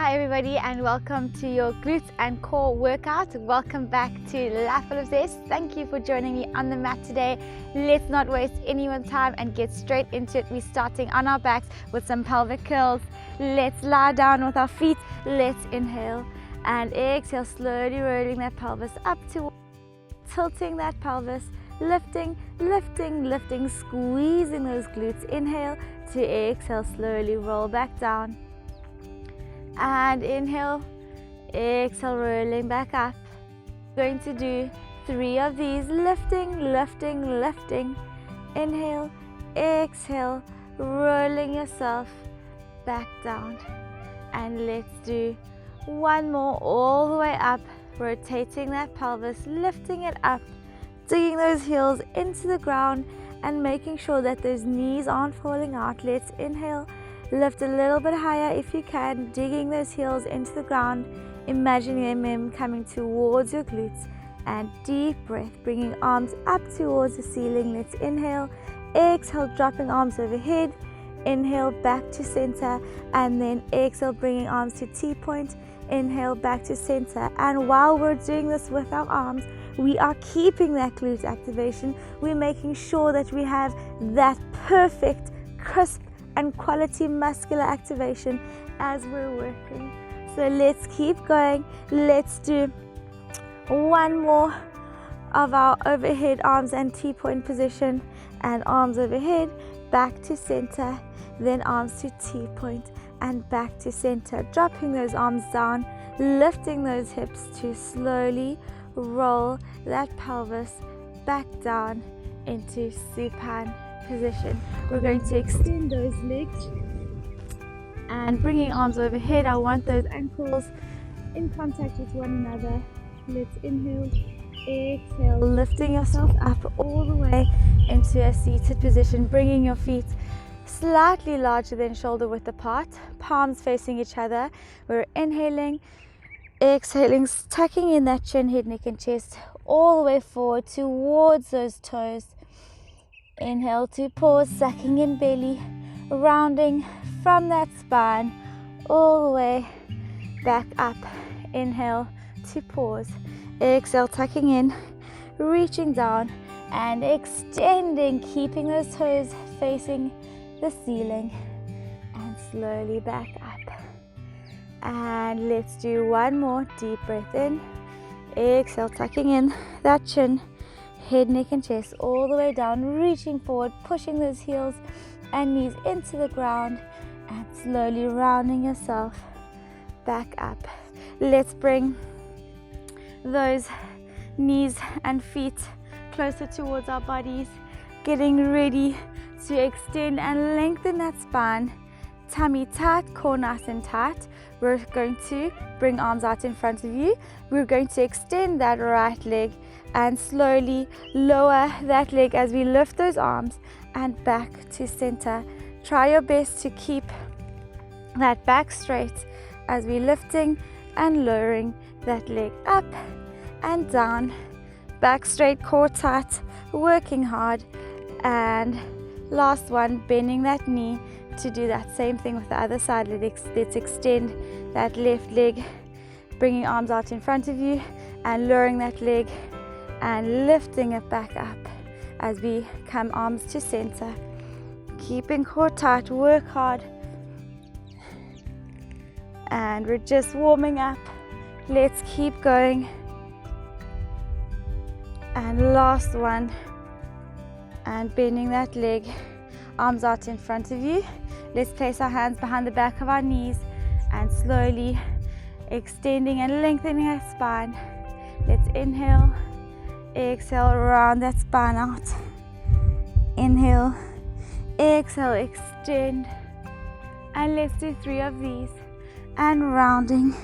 Hi everybody and welcome to your glutes and core workout. Welcome back to Liable Zest. Thank you for joining me on the mat today. Let's not waste anyone's time and get straight into it. We're starting on our backs with some pelvic curls. Let's lie down with our feet. Let's inhale and exhale, slowly rolling that pelvis up to tilting that pelvis, lifting, lifting, lifting, squeezing those glutes. Inhale to exhale, slowly roll back down. And inhale, exhale, rolling back up. Going to do 3 of these, lifting, lifting, lifting. Inhale, exhale, rolling yourself back down. And let's do 1 more all the way up, rotating that pelvis, lifting it up, digging those heels into the ground and making sure that those knees aren't falling out. Let's inhale. Lift a little bit higher if you can, digging those heels into the ground, imagining them coming towards your glutes, and deep breath, bringing arms up towards the ceiling. Let's inhale, exhale, dropping arms overhead, inhale back to center, and then exhale, bringing arms to T-point, inhale back to center. And while we're doing this with our arms, we are keeping that glute activation. We're making sure that we have that perfect, crisp, and quality muscular activation as we're working. So let's keep going. Let's do 1 more of our overhead arms and T-point position, and arms overhead, back to center, then arms to T-point and back to center, dropping those arms down, lifting those hips to slowly roll that pelvis back down into supine position. We're going to extend those legs and bringing arms overhead. I want those ankles in contact with one another. Let's inhale, exhale, lifting yourself up all the way into a seated position, bringing your feet slightly larger than shoulder width apart, palms facing each other. We're inhaling, exhaling, tucking in that chin, head, neck and chest all the way forward towards those toes. Inhale to pause, sucking in belly, rounding from that spine all the way back up. Inhale to pause, exhale, tucking in, reaching down and extending, keeping those toes facing the ceiling, and slowly back up. And let's do 1 more deep breath in, exhale, tucking in that chin, head, neck and chest all the way down, reaching forward, pushing those heels and knees into the ground and slowly rounding yourself back up. Let's bring those knees and feet closer towards our bodies, getting ready to extend and lengthen that spine. Tummy tight, core nice and tight. We're going to bring arms out in front of you. We're going to extend that right leg and slowly lower that leg as we lift those arms and back to center. Try your best to keep that back straight as we're lifting and lowering that leg up and down. Back straight, core tight, working hard. And last one, bending that knee to do that same thing with the other side. Let's extend that left leg, bringing arms out in front of you and lowering that leg and lifting it back up as we come arms to center. Keeping core tight, work hard. And we're just warming up. Let's keep going. And last one. And bending that leg, arms out in front of you. Let's place our hands behind the back of our knees and slowly extending and lengthening our spine. Let's inhale, exhale, round that spine out. Inhale, exhale, extend. And let's do 3 of these. And rounding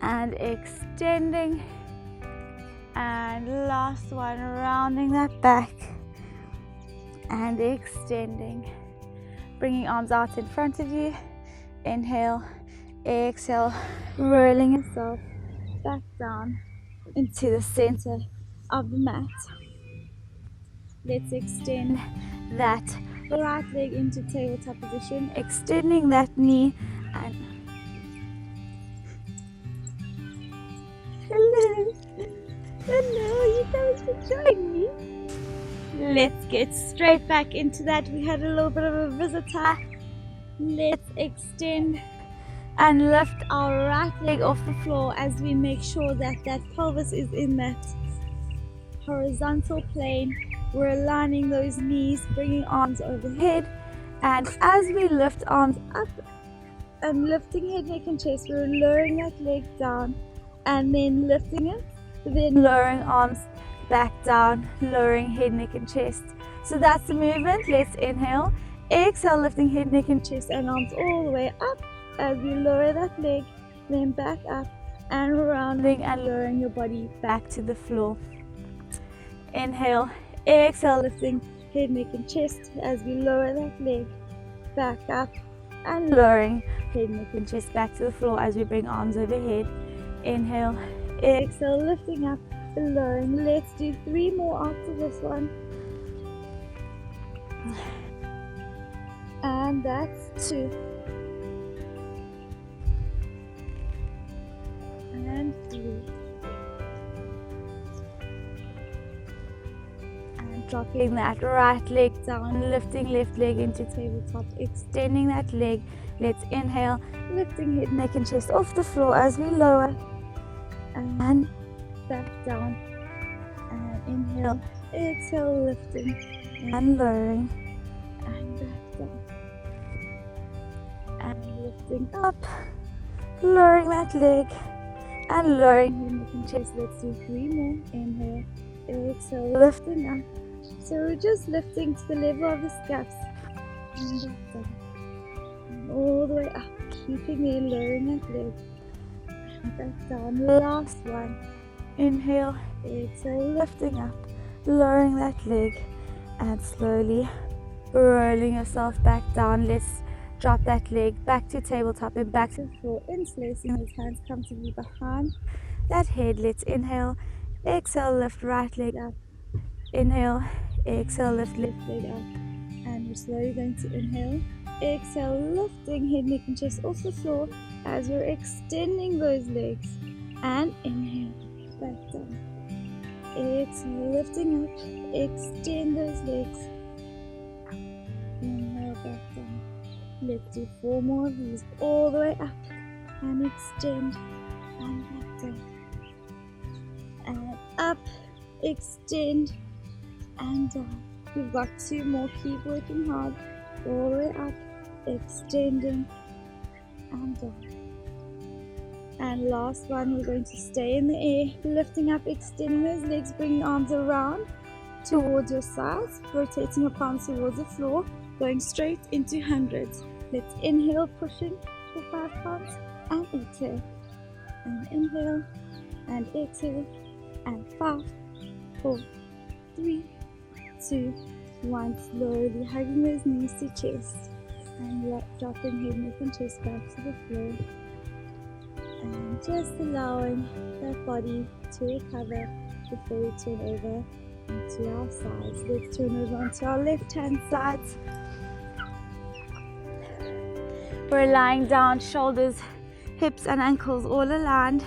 and extending. And last one, rounding that back and extending. Bringing arms out in front of you. Inhale, exhale, rolling yourself back down into the center of the mat. Let's extend that right leg into tabletop position, extending that knee and you coming to join me? Let's get straight back into that. We had a little bit of a visitor. Let's extend and lift our right leg off the floor as we make sure that that pelvis is in that horizontal plane. We're aligning those knees, bringing arms overhead, and as we lift arms up and lifting head, neck and chest, we're lowering that leg down and then lifting it, then lowering arms back down, lowering head, neck and chest. So that's the movement. Let's inhale, exhale, lifting head, neck and chest and arms all the way up as we lower that leg, then back up and rounding and lowering your body back to the floor. Inhale, exhale, lifting head, neck and chest as we lower that leg back up and lowering head, neck and chest back to the floor as we bring arms overhead. Inhale, exhale, lifting up, lowering. Let's do 3 more after this one. And that's 2. And 3. Dropping that right leg down, lifting left leg into tabletop, extending that leg. Let's inhale, lifting head, neck and chest off the floor as we lower and back down. And inhale, exhale, lifting and lowering and back down. And lifting up, lowering that leg and lowering head, neck and chest. Let's do 3 more. Inhale, exhale, lifting up. So we're just lifting to the level of the scaps and back down and all the way up, keeping there, lowering that leg and back down. Last one. Inhale, exhale, lifting up, lowering that leg and slowly rolling yourself back down. Let's drop that leg back to tabletop and back to the floor, interlacing those hands comfortably behind that head. Let's inhale, exhale, lift right leg up. Inhale, exhale, lift left leg up, and we're slowly going to inhale, exhale, lifting head, neck and chest off the floor as we're extending those legs, and inhale, back down, exhale, lifting up, extend those legs, inhale, back down. Let's do 4 more of these, all the way up, and extend, and back down, and up, extend, and down. We've got 2 more. Keep working hard. All the way up, extending and down. And last one, we're going to stay in the air, lifting up, extending those legs, bringing arms around towards your sides, rotating your palms towards the floor, going straight into hundreds. Let's inhale, pushing for 5 counts, and exhale. And inhale, and exhale, and 5, 4, 3, 2, 1. Slowly hugging those knees to chest and dropping head, neck and chest back to the floor, and just allowing that body to recover before we turn over onto our sides. Let's turn over onto our left hand sides. We're lying down, shoulders, hips and ankles all aligned.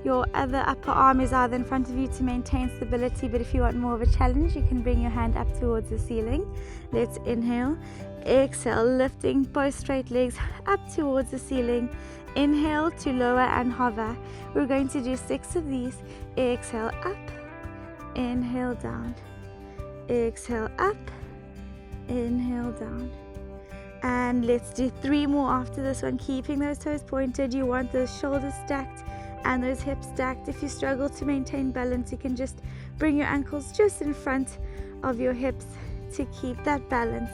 Your other upper arm is either in front of you to maintain stability, but if you want more of a challenge, you can bring your hand up towards the ceiling. Let's inhale, exhale, lifting both straight legs up towards the ceiling. Inhale to lower and hover. We're going to do 6 of these. Exhale up, inhale down, exhale up, inhale down. And let's do 3 more after this one, keeping those toes pointed. You want those shoulders stacked and those hips stacked. If you struggle to maintain balance, you can just bring your ankles just in front of your hips to keep that balance.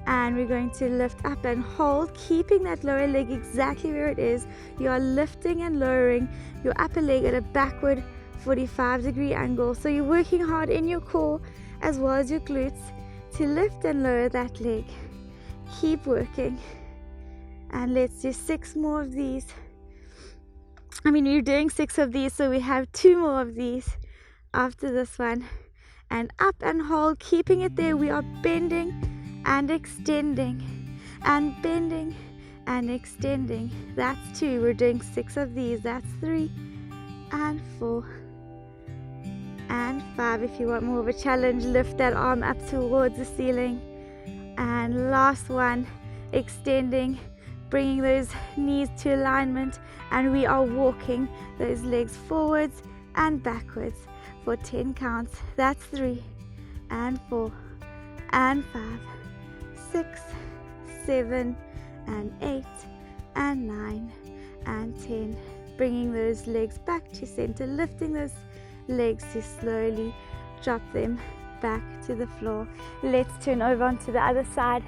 And we're going to lift up and hold, keeping that lower leg exactly where it is. You are lifting and lowering your upper leg at a backward 45-degree angle. So you're working hard in your core as well as your glutes to lift and lower that leg. Keep working. And let's do 6 more of these. You're doing 6 of these, so we have 2 more of these after this one. And up and hold, keeping it there. We are bending and extending and bending and extending. That's 2. We're doing 6 of these. That's 3 and 4 and 5. If you want more of a challenge, lift that arm up towards the ceiling. And last one, extending, bringing those knees to alignment, and we are walking those legs forwards and backwards for 10 counts. That's 3 and 4 and 5, 6, 7 and 8 and 9 and 10. Bringing those legs back to center, lifting those legs to slowly drop them back to the floor. Let's turn over onto the other side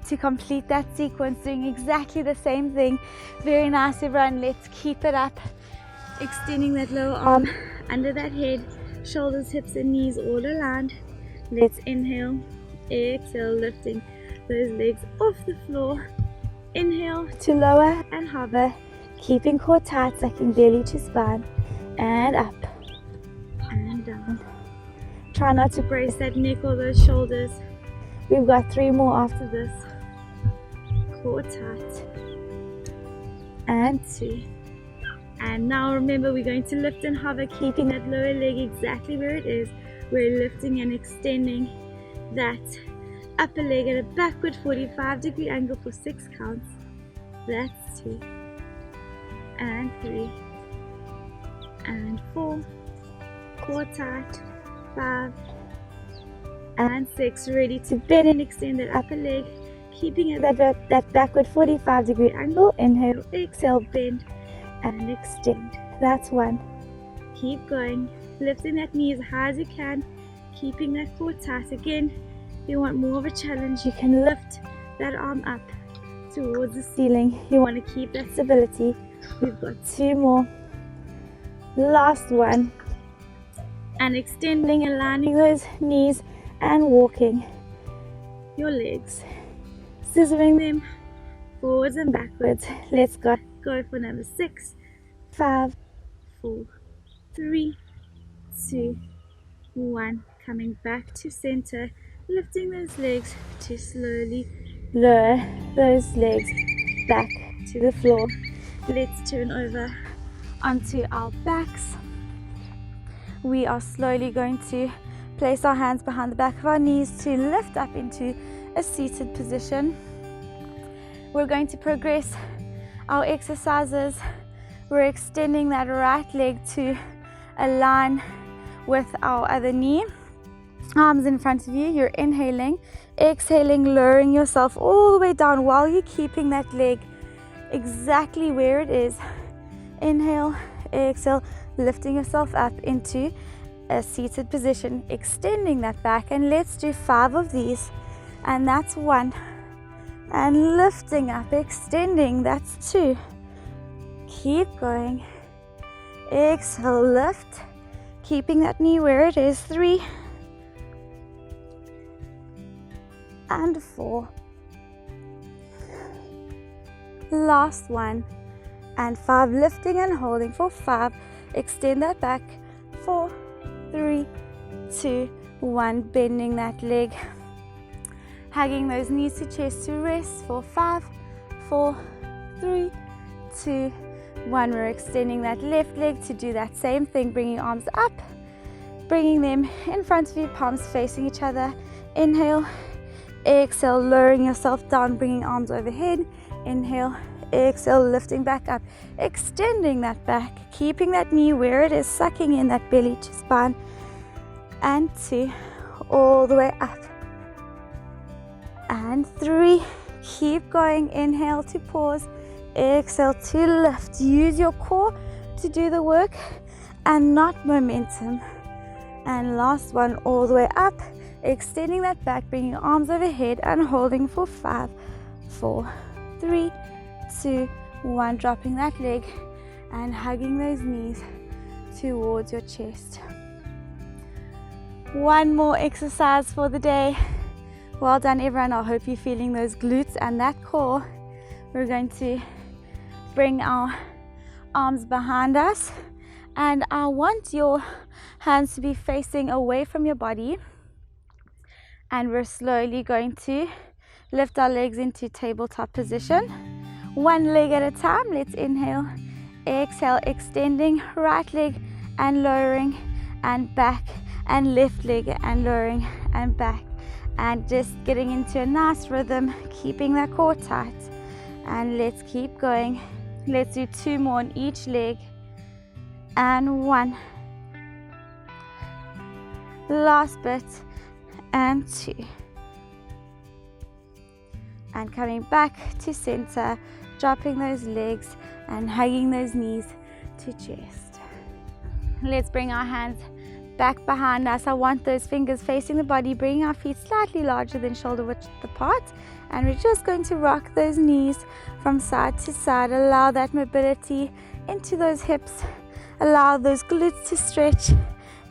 to complete that sequence, doing exactly the same thing. Very nice, everyone. Let's keep it up. Extending that lower arm under that head, shoulders, hips and knees all aligned. Let's inhale, exhale, lifting those legs off the floor. Inhale to lower and hover, keeping core tight, sucking belly to spine, and up and down. Try not to brace that neck or those shoulders. We've got 3 more after this. Core tight, and 2. And now remember, we're going to lift and hover, keeping that lower leg exactly where it is. We're lifting and extending that upper leg at a backward 45-degree angle for 6 counts. That's 2 and 3 and 4. Core tight. 5 and 6. Ready to bend and extend that upper leg, keeping it at that backward 45-degree angle. Inhale, exhale, bend and extend. That's 1. Keep going, lifting that knee as high as you can, keeping that core tight. Again, if you want more of a challenge, you can lift that arm up towards the ceiling. You want to keep that stability. We've got 2 more. Last one. And extending, aligning those knees and walking your legs, scissoring them forwards and backwards. Let's go for number 6, 5, 4, 3, 2, 1. Coming back to center, lifting those legs to slowly lower those legs back to the floor. Let's turn over onto our backs. We are slowly going to place our hands behind the back of our knees to lift up into a seated position. We're going to progress our exercises. We're extending that right leg to align with our other knee. Arms in front of you. You're inhaling, exhaling, lowering yourself all the way down while you're keeping that leg exactly where it is. Inhale, exhale, lifting yourself up into a seated position, extending that back, and let's do 5 of these, and that's 1. And lifting up, extending, that's 2. Keep going. Exhale, lift, keeping that knee where it is. 3 and 4. Last one. And 5, lifting and holding for 5. Extend that back. 4, 3, 2, 1. Bending that leg. Hugging those knees to chest to rest for 5, 4, 3, 2, 1. We're extending that left leg to do that same thing. Bringing arms up. Bringing them in front of you, palms facing each other. Inhale. Exhale, lowering yourself down, bringing arms overhead. Inhale. Exhale, lifting back up, extending that back, keeping that knee where it is, sucking in that belly to spine, and 2, all the way up, and 3, keep going. Inhale to pause, exhale to lift. Use your core to do the work and not momentum. And last one, all the way up, extending that back, bringing arms overhead and holding for 5, 4, 3, 2, 1. Dropping that leg and hugging those knees towards your chest. 1 more exercise for the day. Well done, everyone. I hope you're feeling those glutes and that core. We're going to bring our arms behind us, and I want your hands to be facing away from your body, and we're slowly going to lift our legs into tabletop position. 1 leg at a time. Let's inhale, exhale, extending right leg and lowering and back and left leg and lowering and back, and just getting into a nice rhythm, keeping that core tight. And let's keep going. Let's do 2 more on each leg, and 1, last bit, and 2, and coming back to center, dropping those legs and hugging those knees to chest. Let's bring our hands back behind us. I want those fingers facing the body, bringing our feet slightly larger than shoulder width apart, and we're just going to rock those knees from side to side. Allow that mobility into those hips, allow those glutes to stretch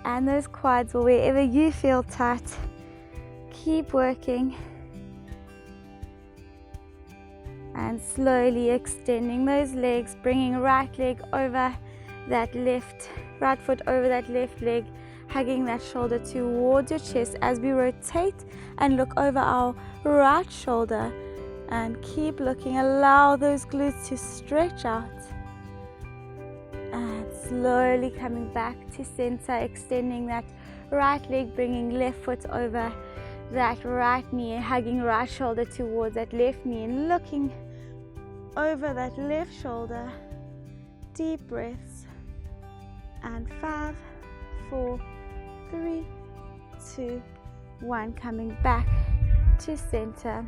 and those quads, or wherever you feel tight. Keep working and slowly extending those legs, bringing right leg over that left, right foot over that left leg, hugging that shoulder towards your chest as we rotate and look over our right shoulder, and keep looking. Allow those glutes to stretch out, and slowly coming back to center, extending that right leg, bringing left foot over that right knee, hugging right shoulder towards that left knee, and looking over that left shoulder. Deep breaths, and 5, 4, 3, 2, 1, coming back to center.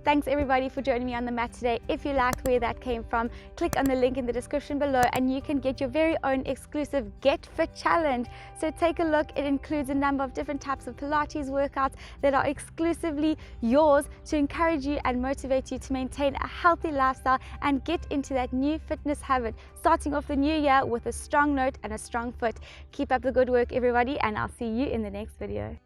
Thanks everybody for joining me on the mat today. If you liked where that came from, click on the link in the description below and you can get your very own exclusive Get Fit Challenge. So take a look. It includes a number of different types of Pilates workouts that are exclusively yours to encourage you and motivate you to maintain a healthy lifestyle and get into that new fitness habit, starting off the new year with a strong note and a strong foot. Keep up the good work everybody, and I'll see you in the next video.